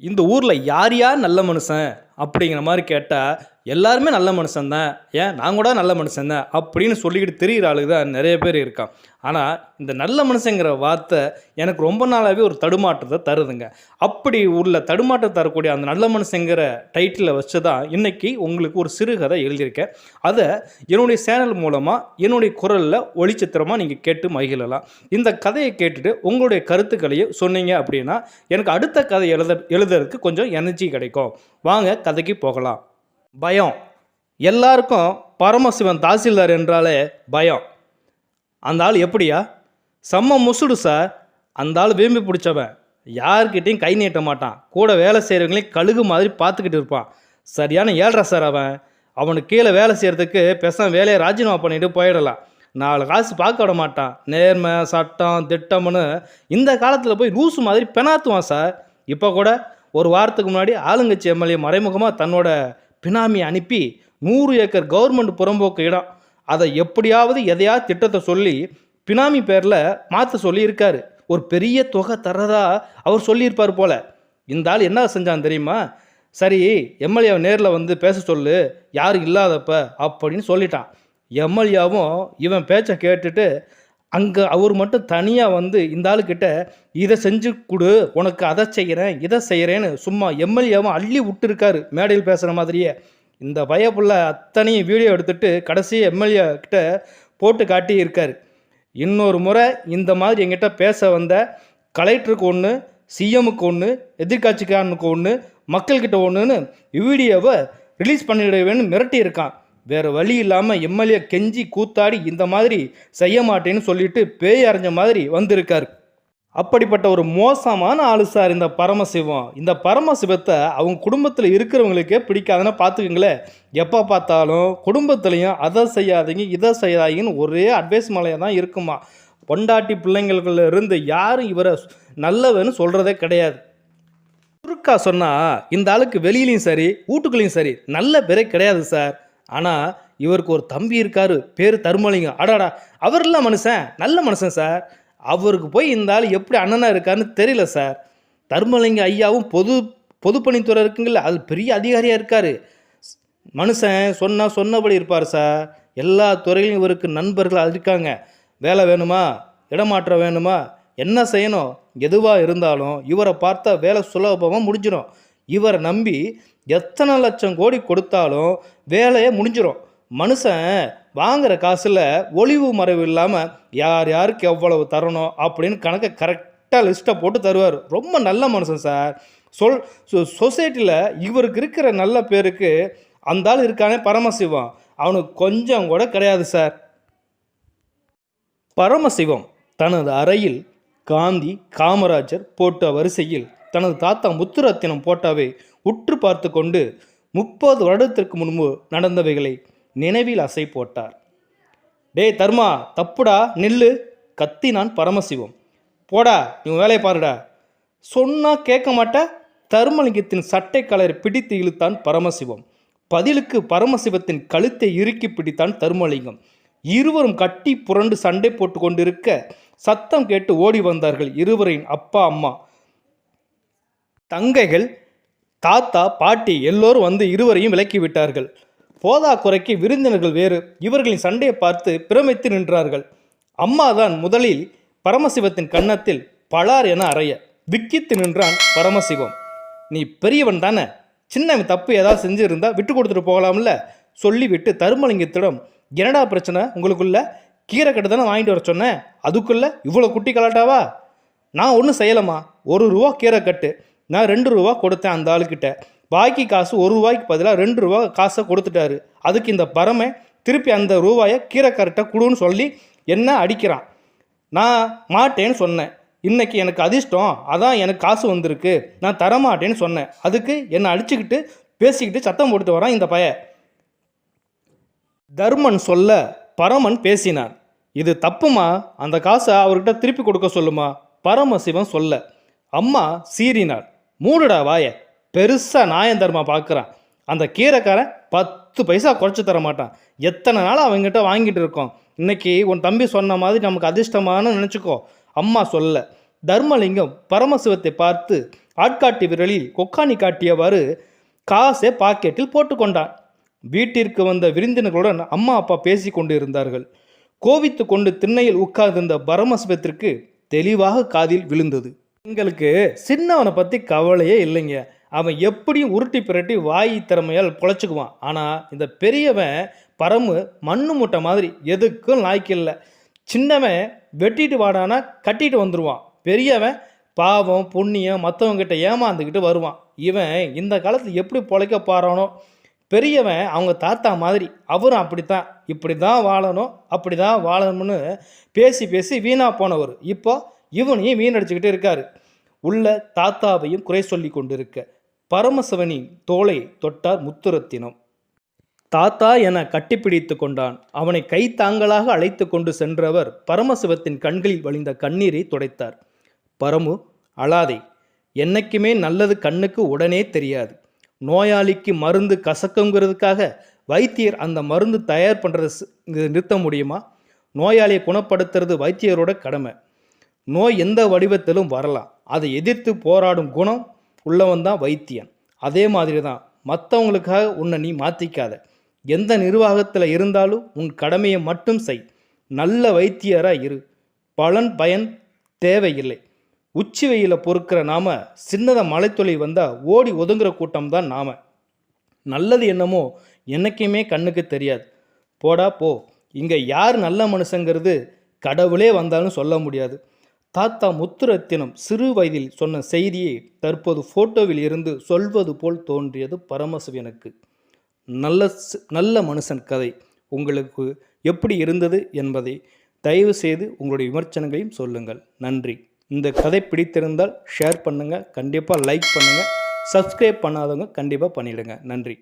இந்த ஊர்ல யார் யார் நல்ல மனுஷன் அப்படிங்கிற மாதிரி கேட்டால் எல்லாருமே நல்ல மனுஷன் தான். ஏன் நான் கூட நல்ல மனுஷன் தான் அப்படின்னு சொல்லிக்கிட்டு திரியிற ஆளுங்க தான் நிறைய பேர் இருக்கான். ஆனால் இந்த நல்ல மனுஷங்கிற வார்த்தை எனக்கு ரொம்ப நாளாகவே ஒரு தடுமாற்றத்தை தருதுங்க. அப்படி உள்ள தடுமாற்றம் தரக்கூடிய அந்த நல்ல மனுஷங்கிற டைட்டிலை வச்சு தான் இன்றைக்கி உங்களுக்கு ஒரு சிறுகதை எழுதியிருக்கேன். அதை என்னுடைய சேனல் மூலமாக என்னுடைய குரலில் ஒளிச்சித்திரமாக நீங்கள் கேட்டு மகிழலாம். இந்த கதையை கேட்டுட்டு உங்களுடைய கருத்துக்களையும் சொன்னீங்க அப்படின்னா எனக்கு அடுத்த கதை எழுதுறதுக்கு கொஞ்சம் எனர்ஜி கிடைக்கும். வாங்க கதைக்கு போகலாம். பயம். எல்லாருக்கும் பரமசிவன் தாசில்தார் என்றாலே பயம். அந்த ஆள் எப்படியா? செம்ம முசுடு சார். அந்த ஆள் வீம்பி பிடிச்சவன். யார்கிட்டையும் கை நீட்ட மாட்டான். கூட வேலை செய்கிறவங்களையும் கழுகு மாதிரி பார்த்துக்கிட்டு இருப்பான். சரியான ஏழ்ரை சார் அவன். அவனுக்கு கீழே வேலை செய்கிறதுக்கு பெசம் வேலையை ராஜினாமா பண்ணிட்டு போயிடலாம். 4 காசு பார்க்க விட மாட்டான். நேர்மை, சட்டம், திட்டம்னு இந்த காலத்தில் போய் லூசு மாதிரி பெணாத்துவான் சார். இப்போ கூட ஒரு வாரத்துக்கு முன்னாடி ஆளுங்கட்சி எம்எல்ஏ மறைமுகமாக தன்னோட பினாமி அனுப்பி 100 ஏக்கர் கவர்மெண்ட் புறம்போக்கு இடம், அதை எப்படியாவது எதையாவது திட்டத்தை சொல்லி பினாமி பேரில் மாற்ற சொல்லியிருக்காரு. ஒரு பெரிய தொகை தர்றதா அவர் சொல்லியிருப்பார் போல். இந்த ஆள் என்ன செஞ்சான் தெரியுமா? சரி, எம்எல்ஏவை நேரில் வந்து பேச சொல்லு, யாரும் இல்லாதப்ப அப்படின்னு சொல்லிட்டான். எம்எல்ஏவும் இவன் பேச்சை கேட்டுட்டு அங்கே அவர் மட்டும் தனியாக வந்து இந்த ஆளுக்கிட்ட இதை செஞ்சு கொடு, உனக்கு அதை செய்கிறேன் இதை செய்கிறேன்னு சும்மா எம்எல்ஏவும் அள்ளி விட்டுருக்காரு மேடையில் பேசுகிற மாதிரியே. இந்த பயப்புள்ள அத்தனையும் வீடியோ எடுத்துகிட்டு கடைசி எம்எல்ஏ கிட்ட போட்டு காட்டி இருக்கார். இன்னொரு முறை இந்த மாதிரி எங்கிட்ட பேச வந்த கலெக்டருக்கு ஒன்று, சிஎம்முக்கு ஒன்று, எதிர்கட்சிக்காரனுக்கு ஒன்று, மக்கள்கிட்ட ஒன்றுன்னு வீடியோவை ரிலீஸ் பண்ணிடுவேன்னு மிரட்டி இருக்கான். வேறு வழி இல்லாமல் எம்எல்ஏ கெஞ்சி கூத்தாடி இந்த மாதிரி செய்ய மாட்டேன்னு சொல்லிட்டு பேய் அரைஞ்ச மாதிரி வந்திருக்கார். அப்படிப்பட்ட ஒரு மோசமான ஆளு சார் இந்த பரமசிவம். இந்த பரமசிவத்தை அவங்க குடும்பத்தில் இருக்கிறவங்களுக்கே பிடிக்காதுன்னா பார்த்துக்குங்களேன். எப்போ பார்த்தாலும் குடும்பத்துலேயும் அதை செய்யாதீங்க இதை செய்யாதீங்கன்னு ஒரே அட்வைஸ் மலையாக தான் இருக்குமா. பொண்டாட்டி பிள்ளைங்களுக்குள்ள இருந்து யாரும் இவரை நல்லவன்னு சொல்கிறதே கிடையாது. சுருக்கா சொன்னால் இந்த ஆளுக்கு வெளியிலையும் சரி வீட்டுக்குள்ளேயும் சரி நல்ல பேரே கிடையாது சார். ஆனால் இவருக்கு ஒரு தம்பி இருக்காரு, பேர் தருமலிங்கம். அடாடா, அவர்லாம் மனுஷன் நல்ல மனுஷன் சார். அவருக்கு போய் இந்த ஆள் எப்படி அண்ணனாக இருக்காருன்னு தெரியல சார். தருமலிங்கம் ஐயாவும் பொதுப்பணித்துறை இருக்குங்கள, அது பெரிய அதிகாரியாக இருக்கார். மனுஷன் சொன்னபடி இருப்பார் சார். எல்லா துறையிலும் இவருக்கு நண்பர்கள் இருக்காங்க. வேலை வேணுமா, இடமாற்றம் வேணுமா, என்ன செய்யணும், எதுவாக இருந்தாலும் இவரை பார்த்தா வேலை சுலபமாக முடிஞ்சிடும். இவரை நம்பி எத்தனை லட்சம் கோடி கொடுத்தாலும் வேலையை முடிஞ்சிடும். மனுஷன் வாங்குகிற காசில் ஒளிவு மறைவு இல்லாமல் யார் யாருக்கு எவ்வளவு தரணும் அப்படின்னு கணக்கை கரெக்டாக லிஸ்ட்டை போட்டு தருவார். ரொம்ப நல்ல மனுஷன் சார். சொசைட்டியில் இவருக்கு இருக்கிற நல்ல பேருக்கு அந்த ஆள் இருக்கானே பரமசிவம், அவனுக்கு கொஞ்சம் கூட கிடையாது சார். பரமசிவம் தனது அறையில் காந்தி, காமராஜர் போட்ட வரிசையில் தனது தாத்தா முத்துரத்தினம் போட்டாவை உற்று பார்த்து கொண்டு 30 வருடத்திற்கு முன்பு நடந்தவைகளை நினைவில் அசை போட்டார். டேய் தர்மா, தப்புடா, நில்லு கத்தினான் பரமசிவம். போடா, நீ வேலையை பாருடா. சொன்னா கேட்க மாட்ட. தருமலிங்கத்தின் சட்டை கலரை பிடித்து இழுத்தான் பரமசிவம். பதிலுக்கு பரமசிவத்தின் கழுத்தை இறுக்கி பிடித்தான் தருமலிங்கம். இருவரும் கட்டி புரண்டு சண்டை போட்டு கொண்டிருக்க சத்தம் கேட்டு ஓடி வந்தார்கள் இருவரின் அப்பா, அம்மா, தங்கைகள், தாத்தா, பாட்டி எல்லோரும் வந்து இருவரையும் விலக்கி விட்டார்கள். போதா குறைக்கு விருந்தினர்கள் வேறு இவர்களின் சண்டையை பார்த்து பிரமித்து நின்றார்கள். அம்மாதான் முதலில் பரமசிவத்தின் கன்னத்தில் பலார் என அறைய விக்கித்து நின்றான் பரமசிவம். நீ பெரியவன் தானே, சின்னவன் தப்பு ஏதாவது செஞ்சுருந்தா விட்டு கொடுத்துட்டு போகலாம்ல சொல்லிவிட்டு தருமலிங்கத்திடம், என்னடா பிரச்சனை உங்களுக்குள்ள, கீரை கட்டு தானே வாங்கிட்டு வர சொன்னேன், அதுக்குள்ளே இவ்வளோ குட்டி கலாட்டாவா? நான் ஒன்றும் செய்யலாமா, 1 ரூபா கீரை கட்டு, நான் 2 ரூபா கொடுத்தேன் அந்த ஆளுக்கிட்ட. பாக்கி காசு 1 ரூபாய்க்கு பதிலாக 2 ரூபா காசை கொடுத்துட்டாரு. அதுக்கு இந்த பரமை திருப்பி அந்த ரூபாயை கீரைக்கார்ட்ட கொடுன்னு சொல்லி என்ன அடிக்கிறான். நான் மாட்டேன்னு சொன்னேன். இன்றைக்கி எனக்கு அதிர்ஷ்டம், அதான் எனக்கு காசு வந்திருக்கு, நான் தரமாட்டேன்னு சொன்னேன். அதுக்கு என்னை அடிச்சுக்கிட்டு பேசிக்கிட்டு சத்தம் போட்டுட்டு வரான் இந்த பைய. தர்மன் சொல்ல பரமன் பேசினான். இது தப்புமா, அந்த காசை அவர்கிட்ட திருப்பி கொடுக்க சொல்லுமா பரமசிவன் சொல்ல. அம்மா சீறினாள். மூடுடா வாய, பெருசாக நாயந்தர்மா பார்க்குறான். அந்த கீரைக்காரன் 10 பைசா குறைச்சி தர மாட்டான். எத்தனை நாள் அவங்ககிட்ட வாங்கிட்டு இருக்கோம். இன்னைக்கு உன் தம்பி சொன்ன மாதிரி நமக்கு அதிர்ஷ்டமானு நினச்சிக்கோ. அம்மா சொல்ல. தர்மலிங்கம் பரமசிவத்தை பார்த்து ஆட்காட்டி விரலில் கொக்காணி காட்டியவாறு காசை பாக்கெட்டில் போட்டுக்கொண்டான். வீட்டிற்கு வந்த விருந்தினர்களுடன் அம்மா அப்பா பேசி கொண்டு இருந்தார்கள். கோவித்து கொண்டு திண்ணையில் உட்கார்ந்திருந்த பரமசிவத்திற்கு தெளிவாக காதில் விழுந்தது. எங்களுக்கு சின்னவனை பற்றி கவலையே இல்லைங்க. அவன் எப்படியும் உருட்டி பிரட்டி வாய் திறமையால் பொழைச்சிக்குவான். ஆனால் இந்த பெரியவன் பரமு மண்ணு மூட்டை மாதிரி எதுக்கும் லாய்க்கில்லை. சின்னவன் வெட்டிட்டு வாடானா கட்டிட்டு வந்துடுவான். பெரியவன் பாவம் புண்ணியம் மற்றவங்கிட்ட ஏமாந்துக்கிட்டு வருவான். இவன் இந்த காலத்தில் எப்படி பொழைக்க பாறானோ. பெரியவன் அவங்க தாத்தா மாதிரி, அவரும் அப்படித்தான், இப்படி தான் வாழணும் அப்படி தான் வாழணும்னு பேசி பேசி வீணாக போனவர் இப்போ இவனையும் வீணடிச்சுக்கிட்டு இருக்காரு. உள்ள தாத்தாவையும் குறை சொல்லி கொண்டிருக்க பரமசிவனின் தோளை தொட்டார் முத்துரத்தினம். தாத்தா என கட்டிப்பிடித்து கொண்டான். அவனை கைத்தாங்களாக அழைத்து கொண்டு சென்றவர் பரமசிவத்தின் கண்களில் வழிந்த கண்ணீரை துடைத்தார். பரமு, அழாதே. என்னைக்குமே நல்லது கண்ணுக்கு உடனே தெரியாது. நோயாளிக்கு மருந்து கசக்குங்கிறதுக்காக வைத்தியர் அந்த மருந்து தயார் பண்ணுறதை நிறுத்த முடியுமா? நோயாளியை குணப்படுத்துறது வைத்தியரோட கடமை. நோய் எந்த வடிவத்திலும் வரலாம். அதை எதிர்த்து போராடும் குணம் உள்ளவன் தான் வைத்தியன். அதே மாதிரி தான் மற்றவங்களுக்காக உன்னை நீ மாற்றிக்காத. எந்த நிர்வாகத்தில் இருந்தாலும் உன் கடமையை மட்டும் செய். நல்ல வைத்தியராக இரு. பயன் தேவையில்லை. உச்சி வெயில பொறுக்கிற நாம சின்னத மலைத்துளி வந்தால் ஓடி ஒதுங்குற கூட்டம் தான் நாம. நல்லது என்னமோ என்னைக்குமே கண்ணுக்கு தெரியாது. போடா போ. இங்கே யார் நல்ல மனுஷங்கிறது கடவுளே வந்தாலும் சொல்ல முடியாது. தாத்தா முத்துரத்தினம் சிறு வயதில் சொன்ன செய்தியை தற்போது ஃபோட்டோவில் இருந்து சொல்வது போல் தோன்றியது பரமசிவனுக்கு. நல்ல மனுஷன் கதை உங்களுக்கு எப்படி இருந்தது என்பதை தயவு செய்து உங்களுடைய விமர்சனங்களையும் சொல்லுங்கள். நன்றி. இந்த கதை பிடித்திருந்தால் ஷேர் பண்ணுங்கள், கண்டிப்பாக லைக் பண்ணுங்கள், சப்ஸ்கிரைப் பண்ணாதவங்க கண்டிப்பாக பண்ணிவிடுங்க. நன்றி.